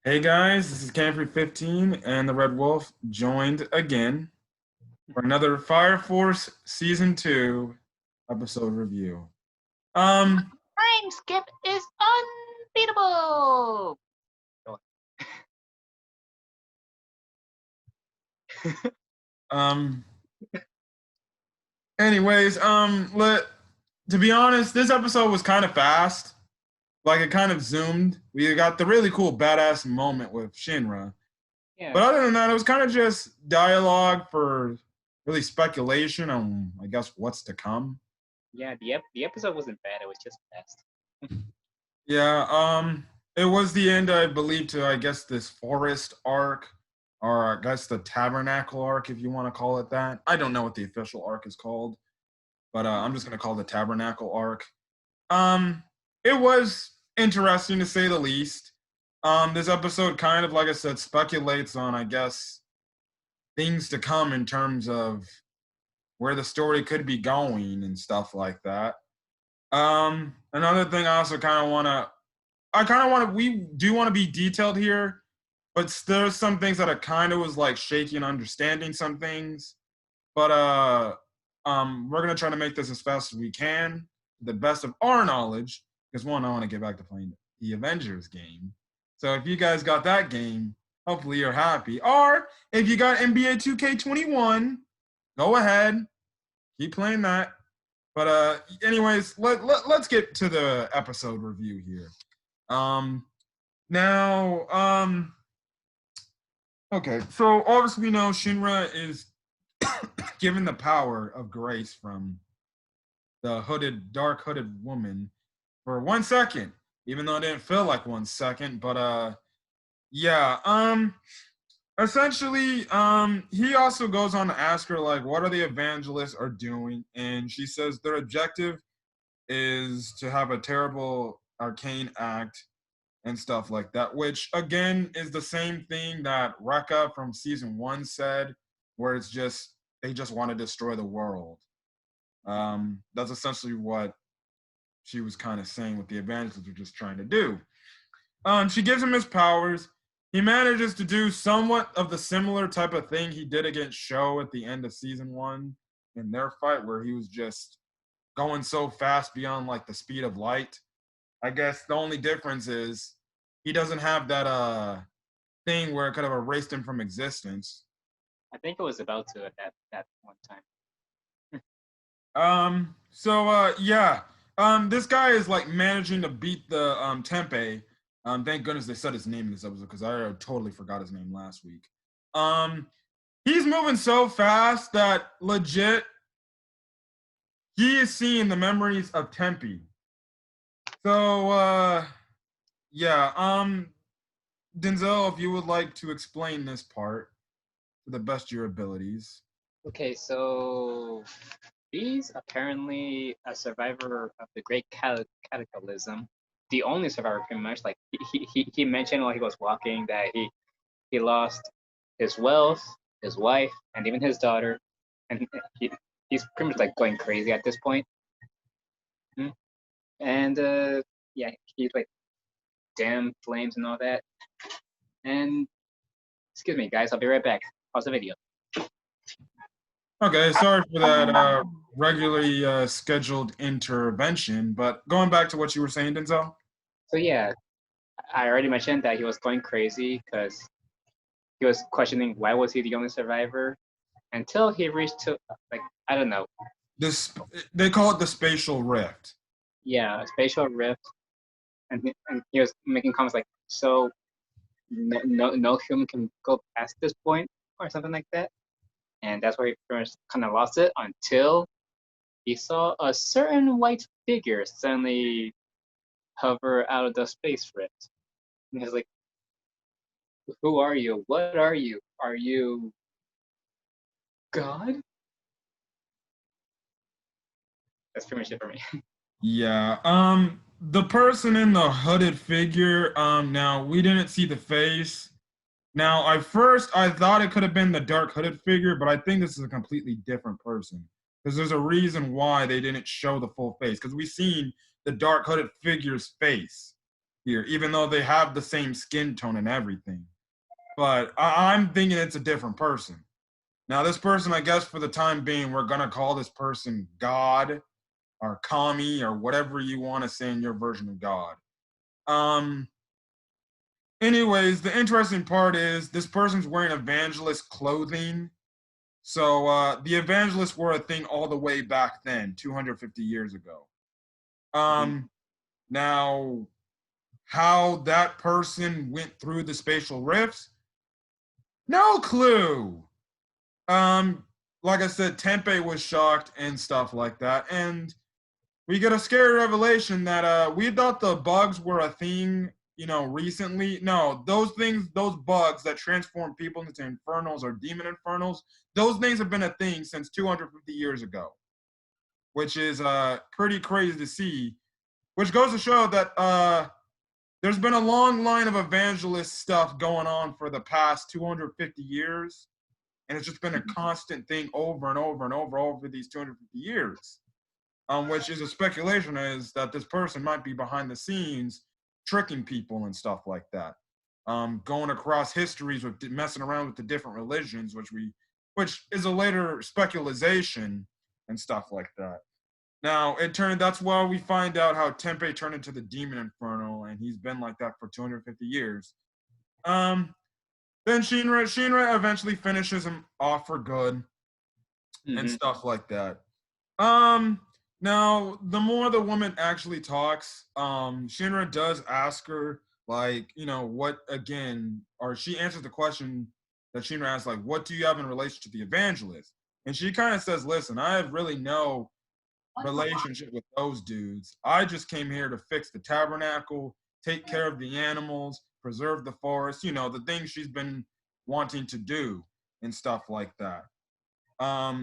Hey guys, this is Camfrey15 and the Red Wolf joined again for another Fire Force Season 2 episode review. Time skip is unbeatable. um, anyways, to be honest, this episode was kind of fast. Like it kind of zoomed. We got the really cool badass moment with Shinra. Yeah, But other than that, it was kind of just dialogue for really speculation on, I guess, what's to come. yeah. The episode wasn't bad. It was just fast. Yeah, it was the end, I believe, to I guess this forest arc, or I guess the tabernacle arc, if you want to call it that. I don't know what the official arc is called, but I'm just gonna call it the tabernacle arc. Um, it was interesting to say the least. This episode kind of, like I said, speculates on, I guess, things to come in terms of where the story could be going and stuff like that. Another thing I also we do want to be detailed here, but there's some things that I kind of was like shaky and understanding some things. But we're gonna try to make this as fast as we can, to the best of our knowledge. Because one, I want to get back to playing the Avengers game. So if you guys got that game, hopefully you're happy. Or if you got NBA 2K21, go ahead, keep playing that. But anyways, let's get to the episode review here. Um, now, okay, so obviously we know Shinra is given the power of grace from the dark hooded woman for 1 second, even though it didn't feel like 1 second. But yeah, essentially, he also goes on to ask her like, what are the evangelists are doing, and she says their objective is to have a terrible arcane act and stuff like that, which again is the same thing that Rekka from season 1 said, where it's just they just want to destroy the world. That's essentially what she was kind of saying what the evangelists were just trying to do. She gives him his powers. He manages to do somewhat of the similar type of thing he did against Sho at the end of season 1 in their fight, where he was just going so fast beyond like the speed of light. I guess the only difference is he doesn't have that thing where it could have erased him from existence. I think it was about to at that one time. Yeah. This guy is like managing to beat the Tempe. Thank goodness they said his name in this episode because I totally forgot his name last week. Um, he's moving so fast that legit he is seeing the memories of Tempe. So yeah, Denzel, if you would like to explain this part to the best of your abilities. Okay, so he's apparently a survivor of the Great Cataclysm. The only survivor, pretty much. Like he mentioned while he was walking that he lost his wealth, his wife, and even his daughter, and he's pretty much like going crazy at this point. And yeah, he's like damn flames and all that. And excuse me, guys, I'll be right back. Pause the video. Okay, sorry for that regularly scheduled intervention, but going back to what you were saying, Denzel. So yeah, I already mentioned that he was going crazy because he was questioning why was he the only survivor until he reached to like I don't know. This they call it the spatial rift. Yeah, a spatial rift, and he was making comments like, so no human can go past this point or something like that, and that's where he pretty much kind of lost it until he saw a certain white figure suddenly hover out of the space rift. And he's like, who are you? What are you? Are you God? That's pretty much it for me. Yeah. The person in the hooded figure, now we didn't see the face. Now, at first I thought it could have been the dark hooded figure, but I think this is a completely different person. Because there's a reason why they didn't show the full face. Because we've seen the dark hooded figure's face. here, even though they have the same skin tone and everything. But I'm thinking it's a different person. Now, this person, I guess for the time being, we're gonna call this person God or Kami or whatever you want to say in your version of God. Um, Anyways, the interesting part is this person's wearing evangelist clothing. So the evangelists were a thing all the way back then, 250 years ago. Mhm. Now, how that person went through the spatial rifts, no clue. Um, like I said, Tempe was shocked and stuff like that, and we get a scary revelation that we thought the bugs were a thing, recently. No, those bugs that transform people into infernals or demon infernals, those things have been a thing since 250 years ago, which is pretty crazy to see. Which goes to show that there's been a long line of evangelist stuff going on for the past 250 years, and it's just been a constant thing over and over and over these 250 years. Which is a speculation is that this person might be behind the scenes tricking people and stuff like that. Going across histories with messing around with the different religions, which is a later speculation and stuff like that. Now that's why we find out how Tempe turned into the demon infernal, and he's been like that for 250 years. Then Shinra eventually finishes him off for good and Mhm. stuff like that. Um, Now the more the woman actually talks, Shinra does ask her, like, what again, or she answers the question that Shinra asks, like, what do you have in relation to the evangelist? And she kind of says, listen, I have really no relationship with those dudes. I just came here to fix the tabernacle, take care of the animals, preserve the forest, the things she's been wanting to do and stuff like that.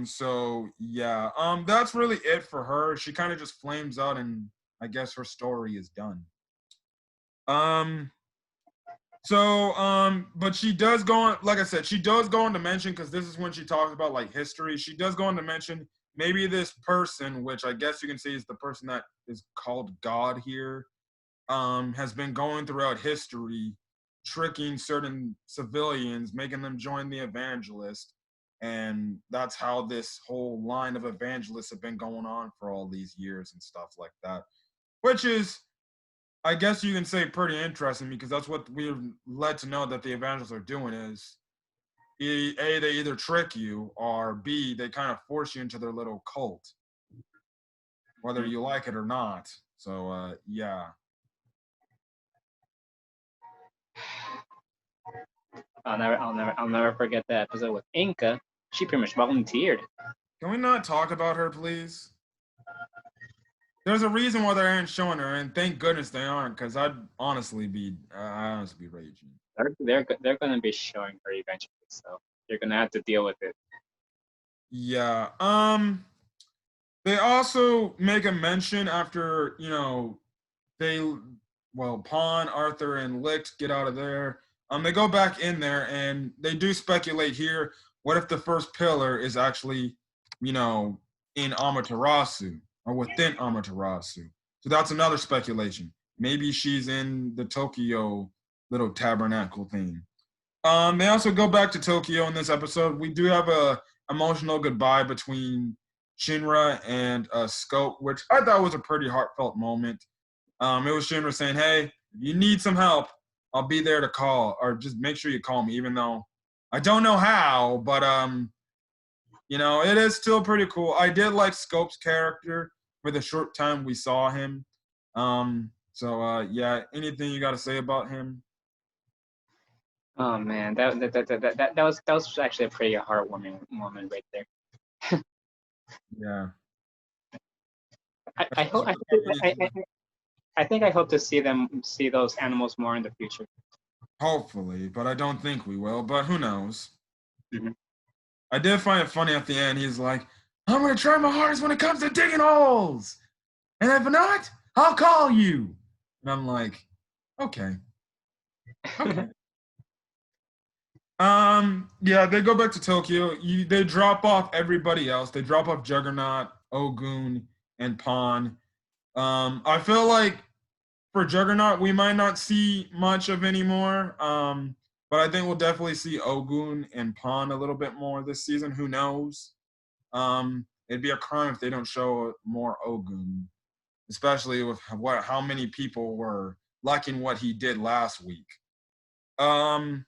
So yeah, that's really it for her. She kind of just flames out and I guess her story is done. Um, but she does go on, like I said, she does go on to mention, because this is when she talks about like history, she does go on to mention maybe this person, which I guess you can say is the person that is called God here, has been going throughout history, tricking certain civilians, making them join the evangelist. And that's how this whole line of evangelists have been going on for all these years and stuff like that. Which is, I guess you can say, pretty interesting, because that's what we're led to know that the evangelists are doing is A, they either trick you, or B, they kind of force you into their little cult, whether you like it or not. So yeah. I'll never forget that episode with Inca. She pretty much volunteered. Can we not talk about her, please? There's a reason why they aren't showing her, and thank goodness they aren't, because I'd honestly be raging. They're gonna be showing her eventually, so you're gonna have to deal with it. Yeah. They also make a mention after they Pawn, Arthur, and Licht get out of there. They go back in there, and they do speculate here. What if the first pillar is actually, in Amaterasu or within Amaterasu? So that's another speculation. Maybe she's in the Tokyo little tabernacle thing. They also go back to Tokyo in this episode. We do have a emotional goodbye between Shinra and Scope, which I thought was a pretty heartfelt moment. It was Shinra saying, "Hey, if you need some help, I'll be there to call, or just make sure you call me, even though I don't know how, but it is still pretty cool. I did like Scope's character for the short time we saw him. Yeah, anything you got to say about him? Oh man, that was actually a pretty heartwarming moment right there. Yeah. I hope I think I hope to see those animals more in the future. Hopefully, but I don't think we will, but who knows? Mhm. I did find it funny at the end. He's like, I'm going to try my hardest when it comes to digging holes. And if not, I'll call you. And I'm like, okay. Okay. Yeah, they go back to Tokyo. They drop off everybody else. They drop off Juggernaut, Ogun, and Pawn. I feel like for Juggernaut, we might not see much of anymore. But I think we'll definitely see Ogun and Pawn a little bit more this season. Who knows? It'd be a crime if they don't show more Ogun, especially with how many people were liking what he did last week. Um,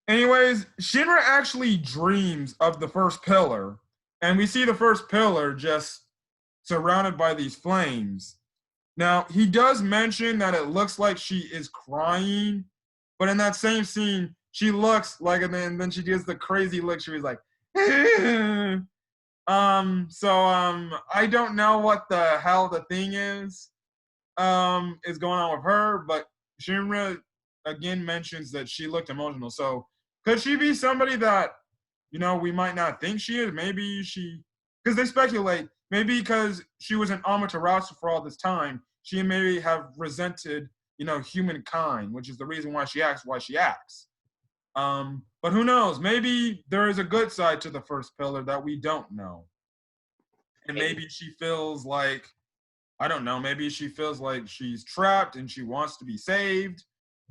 Anyways, Shinra actually dreams of the first pillar, and we see the first pillar just surrounded by these flames. Now, he does mention that it looks like she is crying, but in that same scene, she looks like, and then she gives the crazy look. She was like, I don't know what the hell the thing is going on with her, but Shinra again mentions that she looked emotional. So could she be somebody that, we might not think she is? Maybe because they speculate, maybe because she was an Amaterasu for all this time, she may have resented, humankind, which is the reason why she acts. But who knows? Maybe there is a good side to the first pillar that we don't know. And maybe she feels like, I don't know, maybe she feels like she's trapped and she wants to be saved.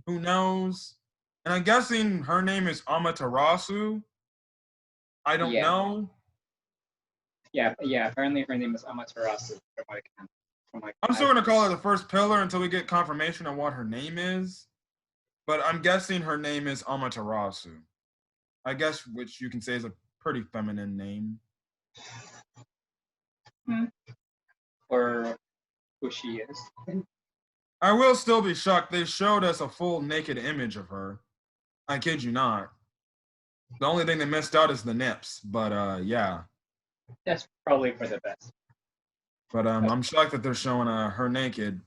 Who knows? And I'm guessing her name is Amaterasu. I don't know. Yeah. Apparently her name is Amaterasu. I'm still gonna call her the first pillar until we get confirmation on what her name is. But I'm guessing her name is Amaterasu. I guess, which you can say is a pretty feminine name. Or who she is. I will still be shocked. They showed us a full naked image of her. I kid you not. The only thing they missed out is the nips, but yeah. That's probably for the best. But I'm shocked that they're showing her naked,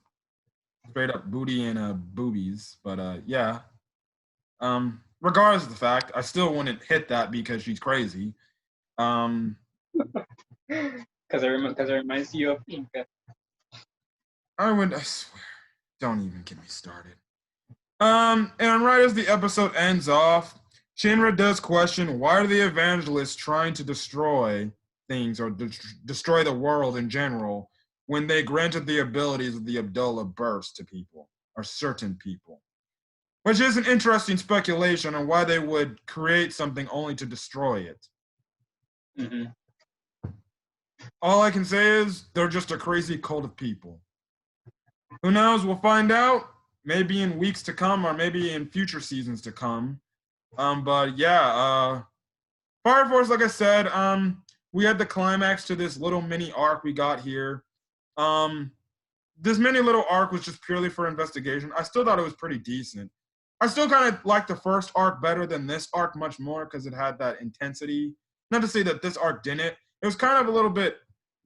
straight up booty and boobies. But yeah. Regardless of the fact, I still wouldn't hit that because she's crazy. Because it reminds you of Inca. I swear. Don't even get me started. And right as the episode ends off, Shinra does question, why are the evangelists trying to destroy things or destroy the world in general when they granted the abilities of the Abdullah burst to people or certain people? Which is an interesting speculation on why they would create something only to destroy it. Mm-hmm. All I can say is they're just a crazy cult of people. Who knows? We'll find out. Maybe in weeks to come, or maybe in future seasons to come. But yeah, Fire Force, like I said, we had the climax to this little mini arc we got here. This mini little arc was just purely for investigation. I still thought it was pretty decent. I still kind of liked the first arc better than this arc much more because it had that intensity. Not to say that this arc didn't. It was kind of a little bit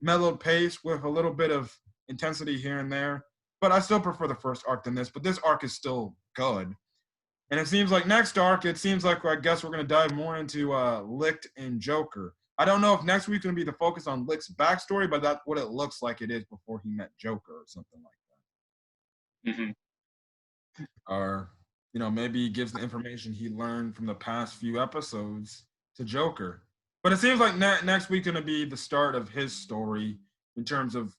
mellowed pace with a little bit of intensity here and there. But I still prefer the first arc than this. But this arc is still good. And it seems like next arc, I guess we're going to dive more into Licht and Joker. I don't know if next week's going to be the focus on Licht's backstory, but that's what it looks like it is before he met Joker or something like that. Mm-hmm. Or, maybe he gives the information he learned from the past few episodes to Joker. But it seems like next week's going to be the start of his story in terms of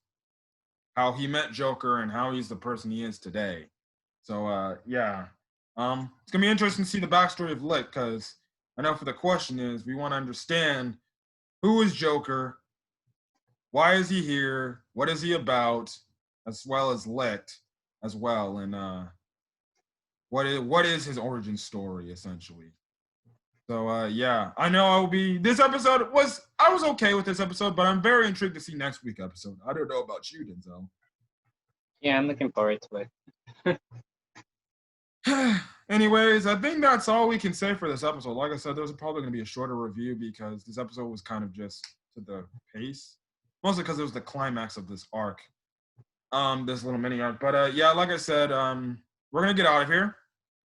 how he met Joker and how he's the person he is today. So, yeah. It's going to be interesting to see the backstory of Licht because I know for the question is we want to understand who is Joker, why is he here, what is he about, as well as Licht as well, and what is his origin story essentially. So yeah, I know I was okay with this episode, but I'm very intrigued to see next week's episode. I don't know about you, Denzel. Yeah, I'm looking forward to it. Anyways, I think that's all we can say for this episode. Like I said, there's probably going to be a shorter review because this episode was kind of just to the pace, mostly because it was the climax of this arc, this little mini arc. But yeah, like I said, we're gonna get out of here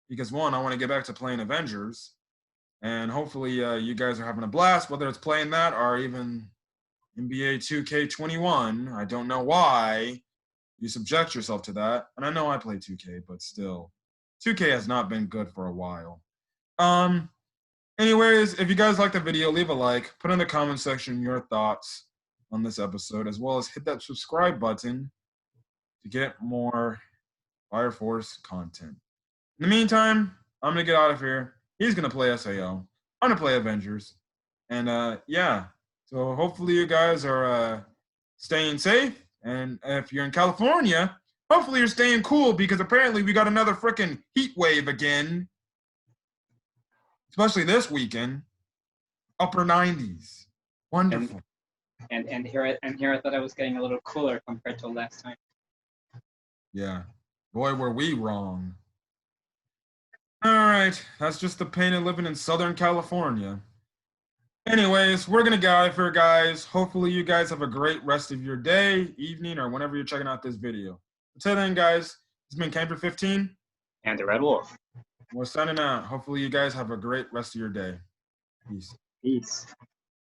because one, I want to get back to playing Avengers, and hopefully you guys are having a blast, whether it's playing that or even NBA 2K21. I don't know why you subject yourself to that, and I know I play 2K, but still. 2K has not been good for a while. Anyways, if you guys like the video, leave a like, put in the comment section your thoughts on this episode, as well as hit that subscribe button to get more Fire Force content. In the meantime, I'm gonna get out of here. He's gonna play SAO. I'm gonna play Avengers. And yeah. So hopefully you guys are staying safe. And if you're in California, hopefully you're staying cool because apparently we got another freaking heat wave again. Especially this weekend. Upper 90s. Wonderful. And here I thought I was getting a little cooler compared to last time. Yeah. Boy, were we wrong. All right. That's just the pain of living in Southern California. Anyways, we're going to get out of here, guys. Hopefully you guys have a great rest of your day, evening, or whenever you're checking out this video. Until then, guys, it's been Camper15. And the Red Wolf. We're signing out. Hopefully you guys have a great rest of your day. Peace. Peace.